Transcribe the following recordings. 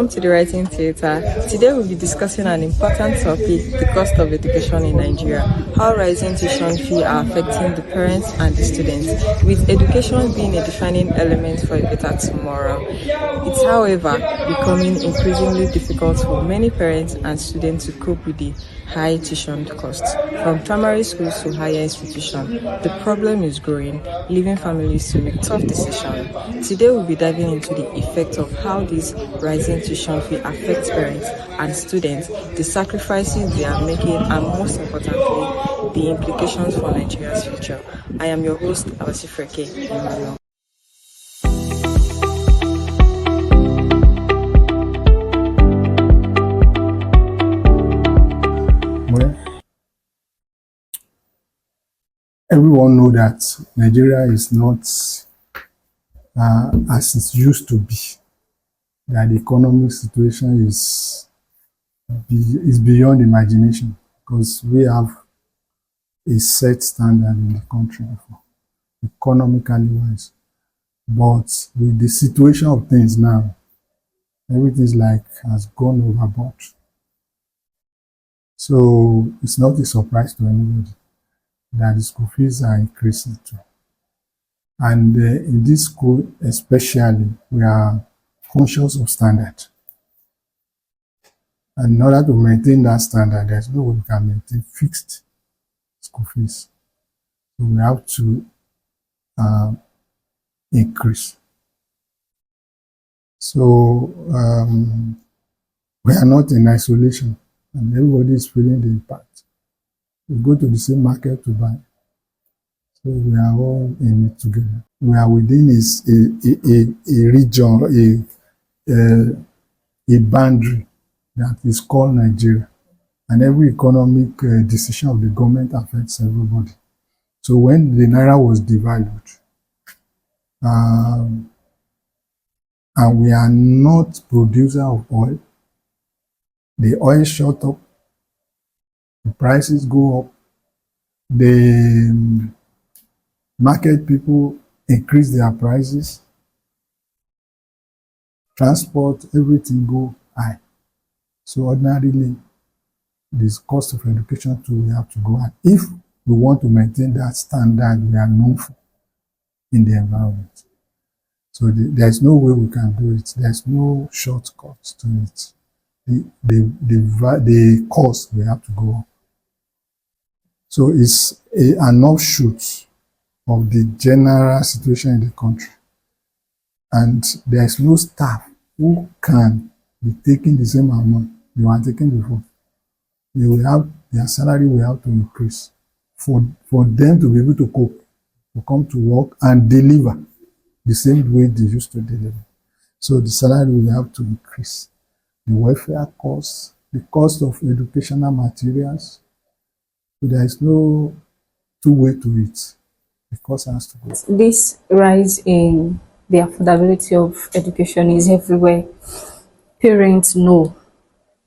Welcome to the Writing Theatre. Today we'll be discussing an important topic, the cost of education in Nigeria, how rising tuition fees are affecting the parents and the students, with education being a defining element for a better tomorrow. It's, however, becoming increasingly difficult for many parents and students to cope with the high tuition costs. From primary schools to higher institutions, the problem is growing, leaving families to make tough decisions. Today we'll be diving into the effect of how this rising tuition fee affects parents and students, the sacrifices they are making, and most importantly, the implications for Nigeria's future. I am your host, Abasifreke Emmanuel. Everyone knows that Nigeria is not as it used to be. That the economic situation is beyond imagination, because we have a set standard in the country, economically wise. But with the situation of things now, everything has gone overboard. So it's not a surprise to anybody that the school fees are increasing too. And in this school especially, we are conscious of standard. And in order to maintain that standard, there's no way we can maintain fixed school fees. So we have to increase. So we are not in isolation, and everybody is feeling the impact. We go to the same market to buy. So we are all in it together. We are within a region, a boundary that is called Nigeria. And every economic decision of the government affects everybody. So when the Naira was devalued, and we are not producer of oil, the oil shot up, the prices go up, the market people increase their prices, transport, everything go high. So ordinarily, this cost of education too, we have to go high if we want to maintain that standard we are known for in the environment. So there's no way we can do it. There's no shortcut to it. The cost we have to go up. So it's an offshoot of the general situation in the country. And there's no staff who can be taking the same amount they were taking before. They will have their salary will have to increase for them to be able to cope, to come to work and deliver the same way they used to deliver. So the salary will have to increase. The welfare costs, the cost of educational materials. So there is no two way to it. The cost has to go. This rise in the affordability of education is everywhere. Parents know,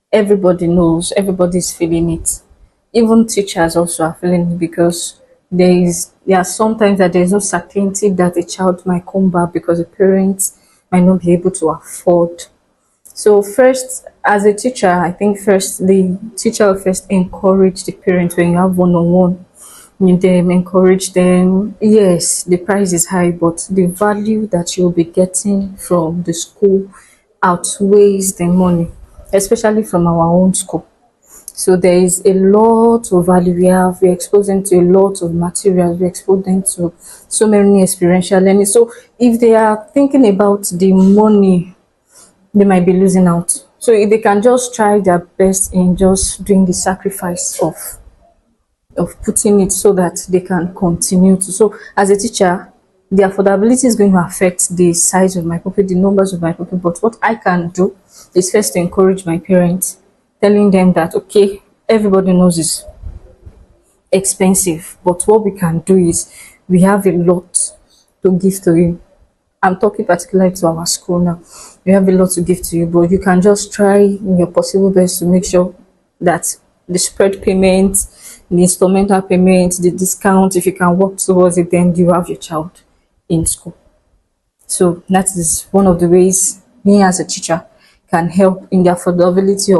everybody knows, everybody's feeling it. Even teachers also are feeling it, because there are sometimes that there's no certainty that a child might come back because the parents might not be able to afford. So first, as a teacher, I think the teacher will first encourage the parents when you have one-on-one. Encourage them. Yes, the price is high, but the value that you'll be getting from the school outweighs the money, especially from our own school. So there is a lot of value we expose them to a lot of materials, we expose them to so many experiential learning. So if they are thinking about the money, they might be losing out. So if they can just try their best in just doing the sacrifice of putting it so that they can continue to. So as a teacher, the affordability is going to affect the size of my pupil, the numbers of my pupil. But what I can do is first to encourage my parents, telling them that, okay, everybody knows it's expensive, but what we can do is we have a lot to give to you. I'm talking particularly to our school now. We have a lot to give to you, but you can just try your possible best to make sure that the spread payment, the instrumental payment, the discount, if you can work towards it, then you have your child in school. So that is one of the ways me as a teacher can help in the affordability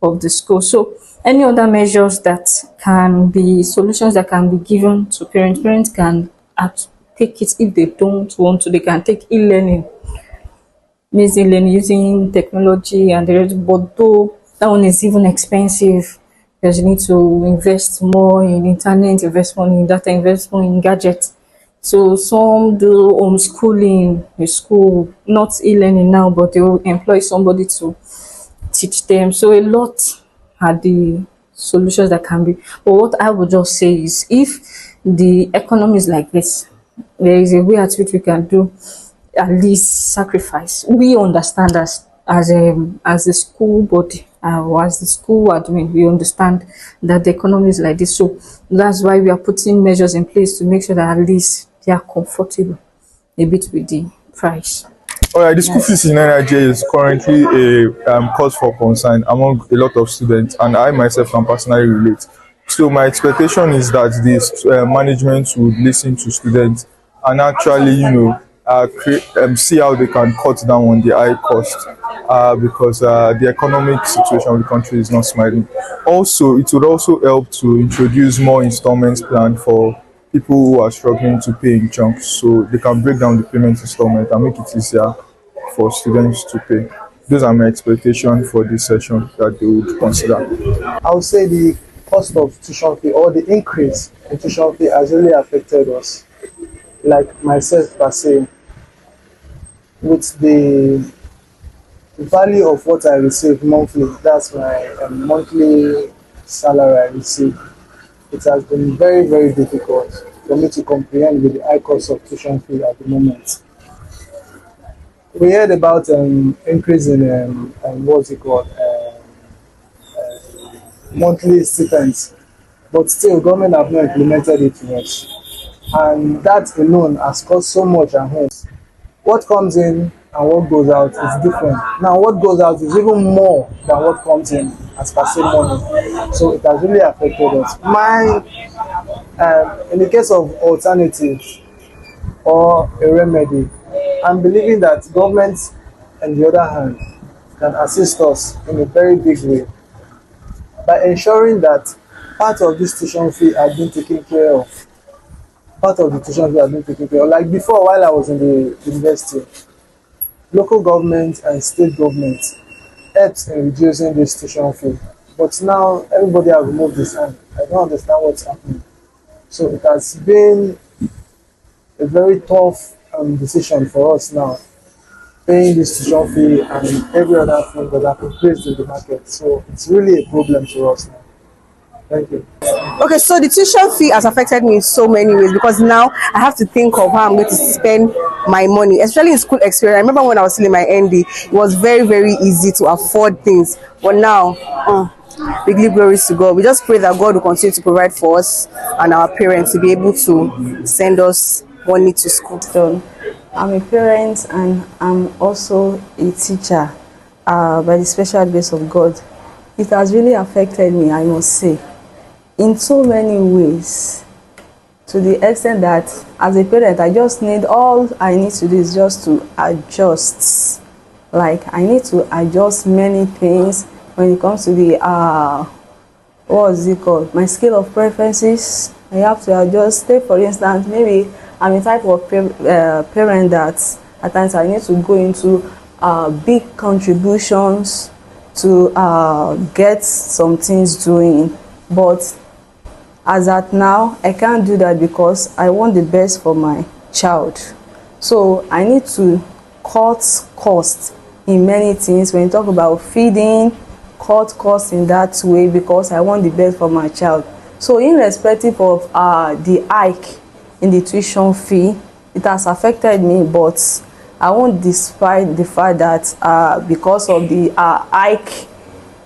of the school. So any other measures that can be solutions that can be given to parents, parents can take it. If they don't want to, they can take e-learning, means e-learning using technology and the rest. But though that one is even expensive, because you need to invest more in internet, invest more in data, invest more in gadgets. So some do homeschooling in school, not e-learning now, but they will employ somebody to teach them. So a lot are the solutions that can be. But what I would just say is, if the economy is like this, there is a way at which we can do at least sacrifice. We understand as the school body, or as the school admin, we understand that the economy is like this. So that's why we are putting measures in place to make sure that at least they are comfortable a bit with the price. All right, the school fees in Nigeria is currently a cause for concern among a lot of students, and I myself can personally relate. So my expectation is that this management would listen to students and actually, see how they can cut down on the high cost, because the economic situation of the country is not smiling. Also, it would also help to introduce more installments plan for people who are struggling to pay in chunks, so they can break down the payment installment and make it easier for students to pay. Those are my expectations for this session that they would consider. I would say the cost of tuition fee or the increase in tuition fee has really affected us. Like myself per se, with the value of what I receive monthly, that's my monthly salary I receive. It has been very, very difficult for me to comprehend with the high cost of tuition fee at the moment. We heard about increase in what's it called, monthly stipends, but still government have not implemented it yet, and that alone has caused so much at home. What comes in and what goes out is different. Now what goes out is even more than what comes in as per se money, so it has really affected us. In the case of alternatives or a remedy, I'm believing that government, on the other hand, can assist us in a very big way by ensuring that part of this tuition fee has been taken care of. Part of the tuition fee has been taken care of. Like before, while I was in the university, local government and state government helped in reducing this tuition fee. But now everybody has removed this hand. I don't understand what's happening. So it has been a very tough decision for us now, paying this tuition fee and every other thing that have increased in the market. So it's really a problem to us now. Thank you. Okay, so the tuition fee has affected me in so many ways, because now I have to think of how I'm going to spend my money, especially in school experience. I remember when I was still in my ND, it was very, very easy to afford things. But now, we give glories to God. We just pray that God will continue to provide for us and our parents to be able to send us money to school. So, I'm a parent and I'm also a teacher, by the special grace of God. It has really affected me, I must say, in so many ways, to the extent that as a parent, all I need to do is just to adjust. Like, I need to adjust many things when it comes to the my scale of preferences. I have to adjust. Take for instance, maybe I'm a type of parent that at times I need to go into big contributions to get some things doing, but as at now I can't do that because I want the best for my child. So I need to cut costs in many things. When you talk about feeding, cut costs in that way because I want the best for my child. So irrespective of the hike in the tuition fee, it has affected me, but I won't despite the fact that because of the hike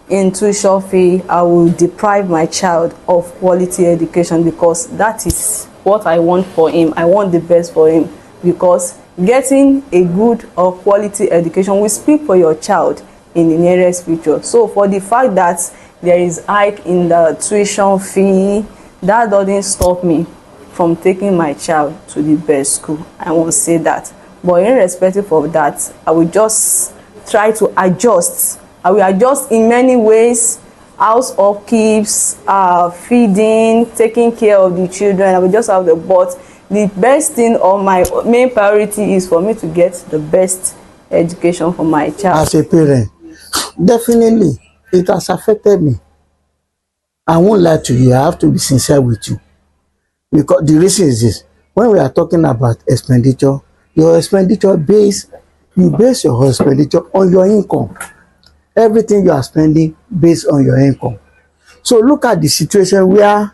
in tuition fee, I will deprive my child of quality education, because that is what I want for him. I want the best for him, because getting a good or quality education will speak for your child in the nearest future. So for the fact that there is hike in the tuition fee, that doesn't stop me from taking my child to the best school. I won't say that. But irrespective of that, I will just try to adjust. I will adjust in many ways: house upkeeps, feeding, taking care of the children. I will just have but the best thing or my main priority is for me to get the best education for my child. As a parent, definitely it has affected me. I won't lie to you, I have to be sincere with you. Because the reason is this: when we are talking about expenditure, your expenditure you base your expenditure on your income. Everything you are spending based on your income. So look at the situation where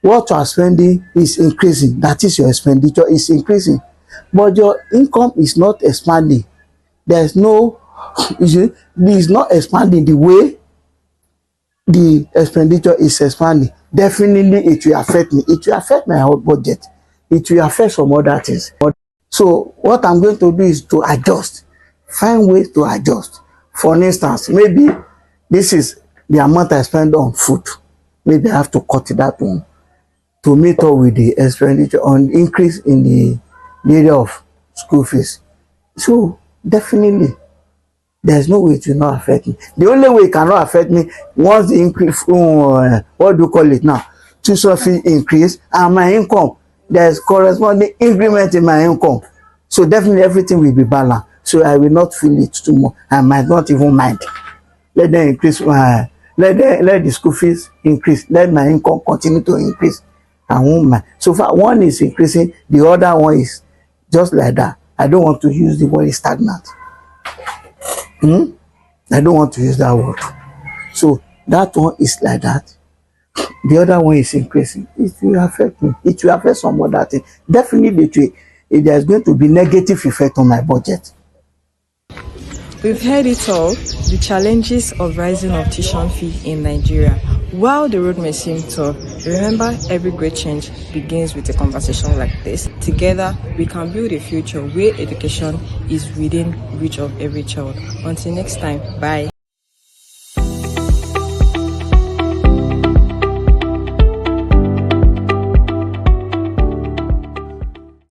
what you are spending is increasing, that is, your expenditure is increasing, but your income is not expanding. There's no, it is not expanding the way the expenditure is expanding. Definitely it will affect me. It will affect my whole budget. It will affect some other things. So what I'm going to do is to adjust, find ways to adjust. For instance, maybe this is the amount I spend on food. Maybe I have to cut that one to meet up with the expenditure on increase in the area of school fees. So definitely there's no way it will not affect me. The only way it cannot affect me once the increase, what do you call it now, tuition fee increase and my income, there's corresponding increment in my income. So definitely everything will be balanced. So I will not feel it too much. I might not even mind. Let them increase my, let the school fees increase. Let my income continue to increase. I won't mind. So far one is increasing, the other one is just like that. I don't want to use the word stagnant. I don't want to use that word. So that one is like that. The other one is increasing. It will affect me. It will affect some other thing. Definitely, there's going to be negative effect on my budget. We've heard it all, the challenges of rising of tuition fee in Nigeria. While the road may seem tough, remember every great change begins with a conversation like this. Together, we can build a future where education is within reach of every child. Until next time, bye.